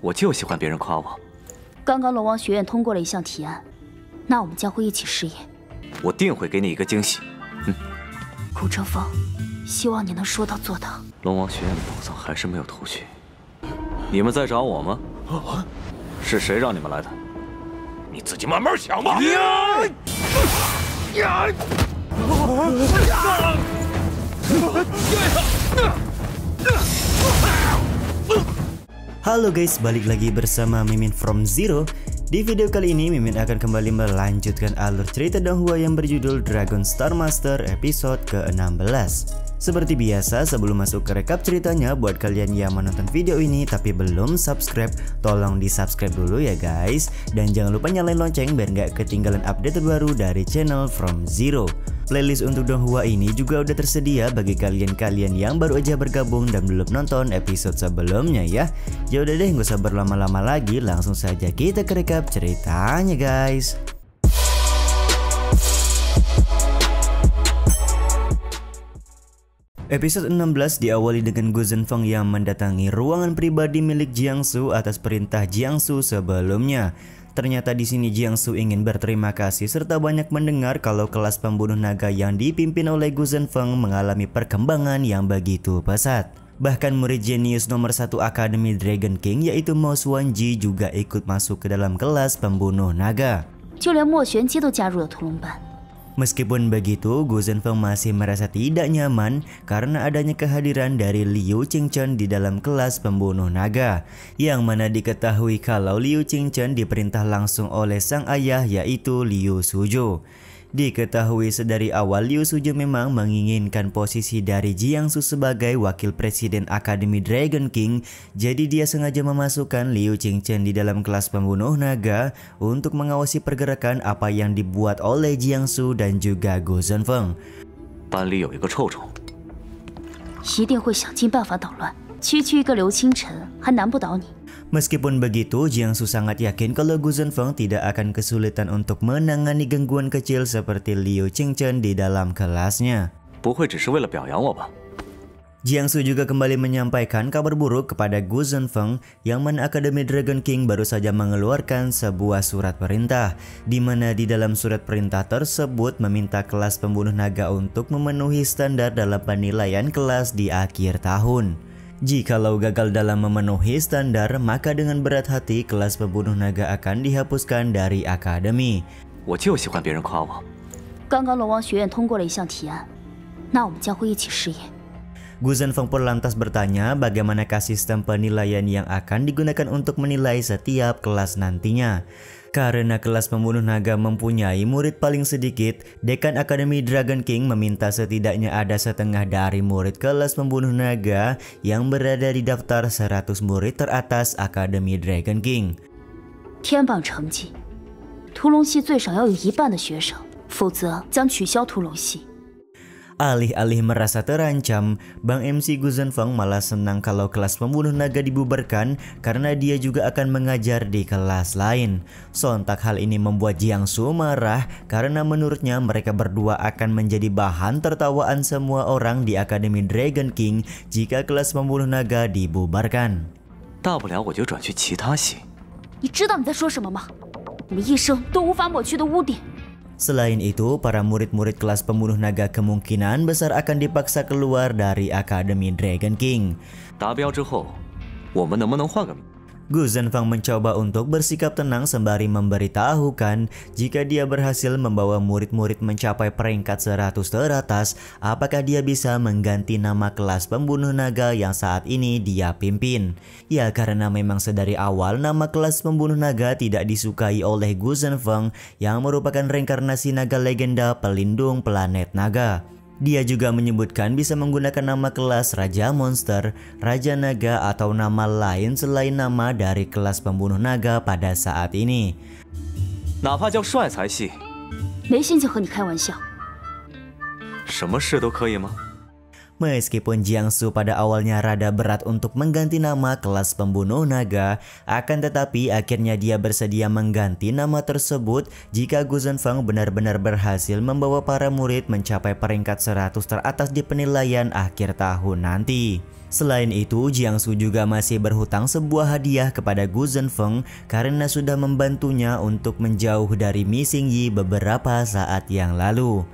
我就喜欢别人夸我。刚刚龙王学院通过了一项提案，那我们将会一起试验。我定会给你一个惊喜。顾正风，希望你能说到做到。龙王学院的宝藏还是没有偷去，你们在找我吗？是谁让你们来的？你自己慢慢想吧。Halo guys, balik lagi bersama Mimin from Zero. Di video kali ini Mimin akan kembali melanjutkan alur cerita Donghua yang berjudul Dragon Star Master episode ke-16. Seperti biasa, sebelum masuk ke rekap ceritanya, buat kalian yang menonton video ini tapi belum subscribe, tolong di subscribe dulu ya guys. Dan jangan lupa nyalain lonceng biar nggak ketinggalan update terbaru dari channel From Zero. Playlist untuk Donghua ini juga udah tersedia bagi kalian-kalian yang baru aja bergabung dan belum nonton episode sebelumnya ya. Ya udah deh, nggak usah berlama-lama lagi, langsung saja kita ke rekap ceritanya guys. Episode 16 diawali dengan Gu Zhenfeng yang mendatangi ruangan pribadi milik Jiangsu atas perintah Jiangsu sebelumnya. Ternyata di sini Jiangsu ingin berterima kasih serta banyak mendengar kalau kelas pembunuh naga yang dipimpin oleh Gu Zhenfeng mengalami perkembangan yang begitu pesat. Bahkan murid jenius nomor 1 Akademi Dragon King yaitu Mo Xuanji juga ikut masuk ke dalam kelas pembunuh naga. 就连莫玄机都加入了屠龙班。 Meskipun begitu, Gu Zhenfeng masih merasa tidak nyaman karena adanya kehadiran dari Liu Qingchen di dalam kelas pembunuh naga, yang mana diketahui kalau Liu Qingchen diperintah langsung oleh sang ayah yaitu Liu Suzhou. Diketahui sedari awal Liu Suzhou memang menginginkan posisi dari Jiangsu sebagai wakil presiden Akademi Dragon King, jadi dia sengaja memasukkan Liu Qingchen di dalam kelas pembunuh naga untuk mengawasi pergerakan apa yang dibuat oleh Jiangsu dan juga Gu Zhenfeng. 班里有一个臭虫，一定会想尽办法捣乱。区区一个刘清晨，还难不倒你。 Meskipun begitu, Jiangsu sangat yakin kalau Gu Zhenfeng tidak akan kesulitan untuk menangani gangguan kecil seperti Liu Qingchen di dalam kelasnya. 不会只是为了表扬我吧？ Jiangsu juga kembali menyampaikan kabar buruk kepada Gu Zhenfeng yang mana Akademi Dragon King baru saja mengeluarkan sebuah surat perintah, di mana di dalam surat perintah tersebut meminta kelas pembunuh naga untuk memenuhi standar dalam penilaian kelas di akhir tahun. Jikalau gagal dalam memenuhi standar, maka dengan berat hati kelas pembunuh naga akan dihapuskan dari akademi. 我就喜欢别人夸我。刚刚龙王学院通过了一项提案，那我们将会一起试验。 Gu Zhenfeng pun lantas bertanya bagaimanakah sistem penilaian yang akan digunakan untuk menilai setiap kelas nantinya. Karena kelas pembunuh naga mempunyai murid paling sedikit, Dekan Akademi Dragon King meminta setidaknya ada setengah dari murid kelas pembunuh naga yang berada di daftar 100 murid teratas Akademi Dragon King. 天榜成绩，屠龙系最少要有1半的学生，否则将取消屠龙系。 Alih-alih merasa terancam, Bang MC Gu Zhenfeng malah senang kalau kelas pembunuh naga dibubarkan karena dia juga akan mengajar di kelas lain. Sontak hal ini membuat Jiangsu marah karena menurutnya mereka berdua akan menjadi bahan tertawaan semua orang di Akademi Dragon King jika kelas pembunuh naga dibubarkan. 大不了我就转去其他系。你知道你在说什么吗？我们一生都无法抹去的污点。 Selain itu, para murid-murid kelas pembunuh naga kemungkinan besar akan dipaksa keluar dari Akademi Dragon King. 达标之后，我们能不能换个名？ Gu Zhenfeng mencoba untuk bersikap tenang sembari memberitahukan jika dia berhasil membawa murid-murid mencapai peringkat 100 teratas, apakah dia bisa mengganti nama kelas pembunuh naga yang saat ini dia pimpin. Ya karena memang sedari awal nama kelas pembunuh naga tidak disukai oleh Gu Zhenfeng yang merupakan reinkarnasi naga legenda pelindung planet naga. Dia juga menyebutkan bisa menggunakan nama kelas Raja Monster, Raja Naga atau nama lain selain nama dari kelas pembunuh naga pada saat ini. 哪怕叫帅才系。没心情和你开玩笑。什么事都可以吗？ Meskipun Jiangsu pada awalnya rada berat untuk mengganti nama kelas pembunuh naga, akan tetapi akhirnya dia bersedia mengganti nama tersebut jika Gu Zhenfeng benar-benar berhasil membawa para murid mencapai peringkat 100 teratas di penilaian akhir tahun nanti. Selain itu, Jiangsu juga masih berhutang sebuah hadiah kepada Gu Zhenfeng karena sudah membantunya untuk menjauh dari Mi Xingyi beberapa saat yang lalu.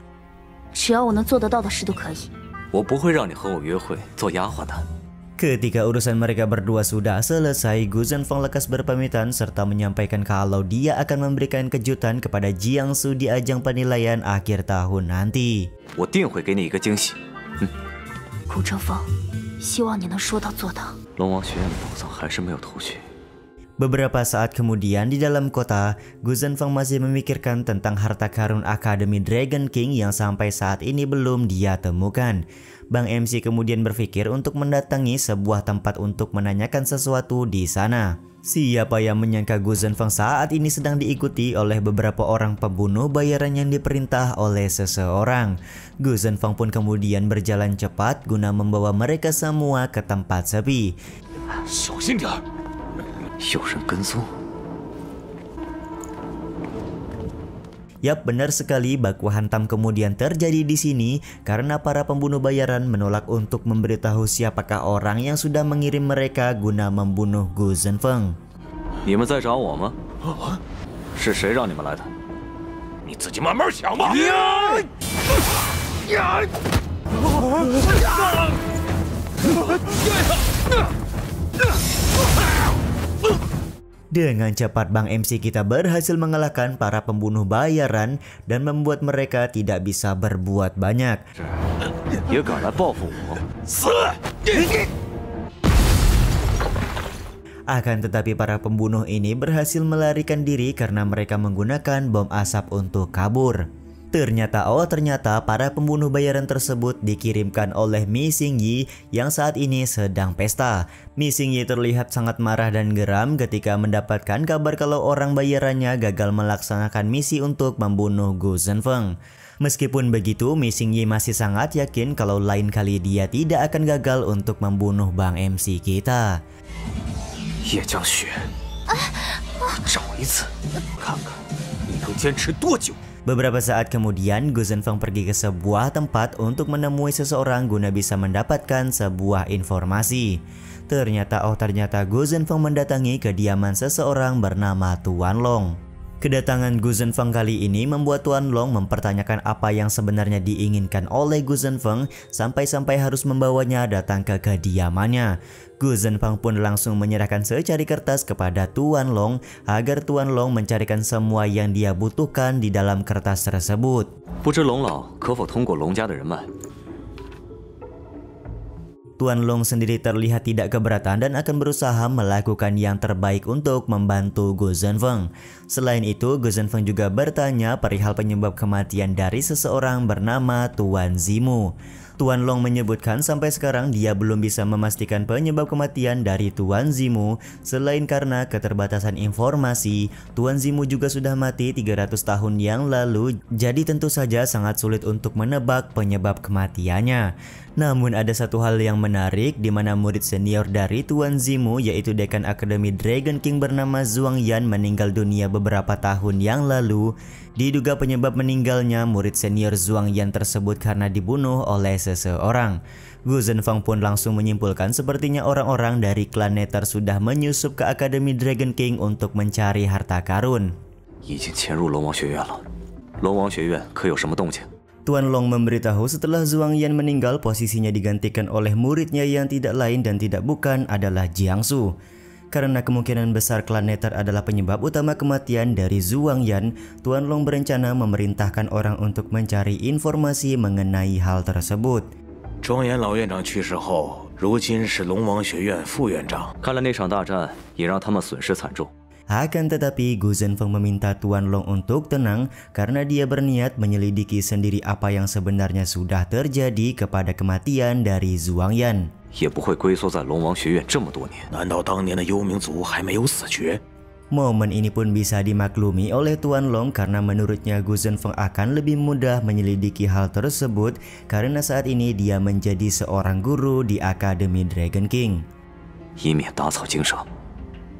只要我能做得到的事都可以。 我不会让你和我约会做丫鬟的。 Ketika urusan mereka berdua sudah selesai, Gu Zhenfeng lekas berpamitan serta menyampaikan kalau dia akan memberikan kejutan kepada Jiangsu di ajang penilaian akhir tahun nanti. 我定会给你一个惊喜。顾城风，希望你能说到做到。龙王学院的宝藏还是没有偷去。 Beberapa saat kemudian di dalam kota, Gu Zhenfeng masih memikirkan tentang harta karun Akademi Dragon King yang sampai saat ini belum dia temukan. Bang MC kemudian berpikir untuk mendatangi sebuah tempat untuk menanyakan sesuatu di sana. Siapa yang menyangka Gu Zhenfeng saat ini sedang diikuti oleh beberapa orang pembunuh bayaran yang diperintah oleh seseorang. Gu Zhenfeng pun kemudian berjalan cepat guna membawa mereka semua ke tempat sepi. 小心点儿。 有人跟踪。 Yap, benar sekali, baku hantam kemudian terjadi di sini karena para pembunuh bayaran menolak untuk memberitahu siapakah orang yang sudah mengirim mereka guna membunuh Gu Zhenfeng. 你们在找我吗？是谁让你们来的？你自己慢慢想吧。 Dengan cepat Bang MC kita berhasil mengalahkan para pembunuh bayaran dan membuat mereka tidak bisa berbuat banyak. 也敢来报复我？ Akan tetapi para pembunuh ini berhasil melarikan diri karena mereka menggunakan bom asap untuk kabur. Ternyata para pembunuh bayaran tersebut dikirimkan oleh Mi Xingyi yang saat ini sedang pesta. Mi Xingyi terlihat sangat marah dan geram ketika mendapatkan kabar kalau orang bayarannya gagal melaksanakan misi untuk membunuh Gu Zhenfeng. Meskipun begitu, Mi Xingyi masih sangat yakin kalau lain kali dia tidak akan gagal untuk membunuh Bang MC kita. 叶江雪，找一次，看看你能坚持多久。 Beberapa saat kemudian, Gu Zhenfeng pergi ke sebuah tempat untuk menemui seseorang guna bisa mendapatkan sebuah informasi. Ternyata Gu Zhenfeng mendatangi kediaman seseorang bernama Tuan Long. Kedatangan Gu Zhenfeng kali ini membuat Tuan Long mempertanyakan apa yang sebenarnya diinginkan oleh Gu Zhenfeng sampai-sampai harus membawanya datang ke kediamannya. Gu Zhenfeng pun langsung menyerahkan secari kertas kepada Tuan Long agar Tuan Long mencarikan semua yang dia butuhkan di dalam kertas tersebut. 不知龙老可否通过龙家的人脉？ Tuan Long sendiri terlihat tidak keberatan dan akan berusaha melakukan yang terbaik untuk membantu Gu Zhenfeng. Selain itu, Gu Zhenfeng juga bertanya perihal penyebab kematian dari seseorang bernama Tuan Zimu. Tuan Long menyebutkan sampai sekarang dia belum bisa memastikan penyebab kematian dari Tuan Zimu. Selain karena keterbatasan informasi, Tuan Zimu juga sudah mati 300 tahun yang lalu, jadi tentu saja sangat sulit untuk menebak penyebab kematiannya. Namun ada satu hal yang menarik di mana murid senior dari Tuan Zimu yaitu Dekan Akademi Dragon King bernama Zhuang Yan meninggal dunia beberapa tahun yang lalu. Diduga penyebab meninggalnya murid senior Zhuang Yan tersebut karena dibunuh oleh seseorang. Gu Zhenfeng pun langsung menyimpulkan sepertinya orang-orang dari klan Nether sudah menyusup ke Akademi Dragon King untuk mencari harta karun. 已经潜入龙王学院了，龙王学院可有什么动静？ Tuan Long memberitahu setelah Zhuang Yan meninggal, posisinya digantikan oleh muridnya yang tidak lain dan tidak bukan adalah Jiangsu. Karena kemungkinan besar klan Nether adalah penyebab utama kematian dari Zhuang Yan, Tuan Long berencana memerintahkan orang untuk mencari informasi mengenai hal tersebut. 庄严老院长去世后，如今是龙王学院副院长。看来那场大战也让他们损失惨重。 Akan tetapi Gu Zhenfeng meminta Tuan Long untuk tenang karena dia berniat menyelidiki sendiri apa yang sebenarnya sudah terjadi kepada kematian dari Zhuang Yan. 也不会龟缩在龙王学院这么多年。难道当年的幽冥族还没有死绝？ Momen ini pun bisa dimaklumi oleh Tuan Long karena menurutnya Gu Zhenfeng akan lebih mudah menyelidiki hal tersebut karena saat ini dia menjadi seorang guru di Akademi Dragon King. 以免打草惊蛇。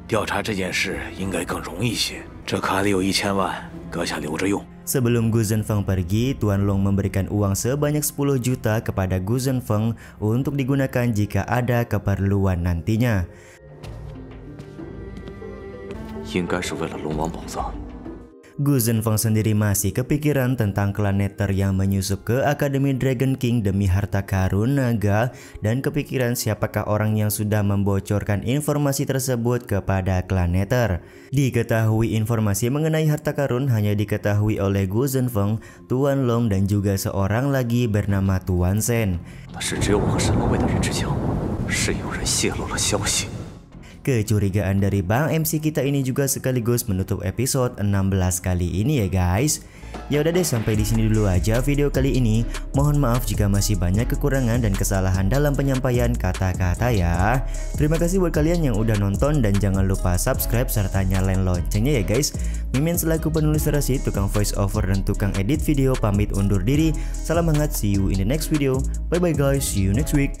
调查这件事应该更容易些。这卡里有1000万，阁下留着用。 Sebelum Gu Zhenfeng pergi, Tuan Long memberikan uang sebanyak 10 juta kepada Gu Zhenfeng untuk digunakan jika ada keperluan nantinya. 应该是为了龙王宝藏。 Gu Zhenfeng sendiri masih kepikiran tentang klan Nether yang menyusup ke Akademi Dragon King demi harta karun naga dan kepikiran siapakah orang yang sudah membocorkan informasi tersebut kepada klan Nether. Diketahui informasi mengenai harta karun hanya diketahui oleh Gu Zhenfeng, Tuan Long dan juga seorang lagi bernama Tuan Shen. 那是只有我和沈龙卫的人知情，是有人泄露了消息。 Kecurigaan dari Bang MC kita ini juga sekaligus menutup episode 16 kali ini ya guys. Ya udah deh, sampai di sini dulu aja video kali ini. Mohon maaf jika masih banyak kekurangan dan kesalahan dalam penyampaian kata-kata ya. Terima kasih buat kalian yang udah nonton dan jangan lupa subscribe serta nyalain loncengnya ya guys. Mimin selaku penulis narasi, tukang voice over dan tukang edit video pamit undur diri. Salam hangat, see you in the next video. Bye bye guys, see you next week.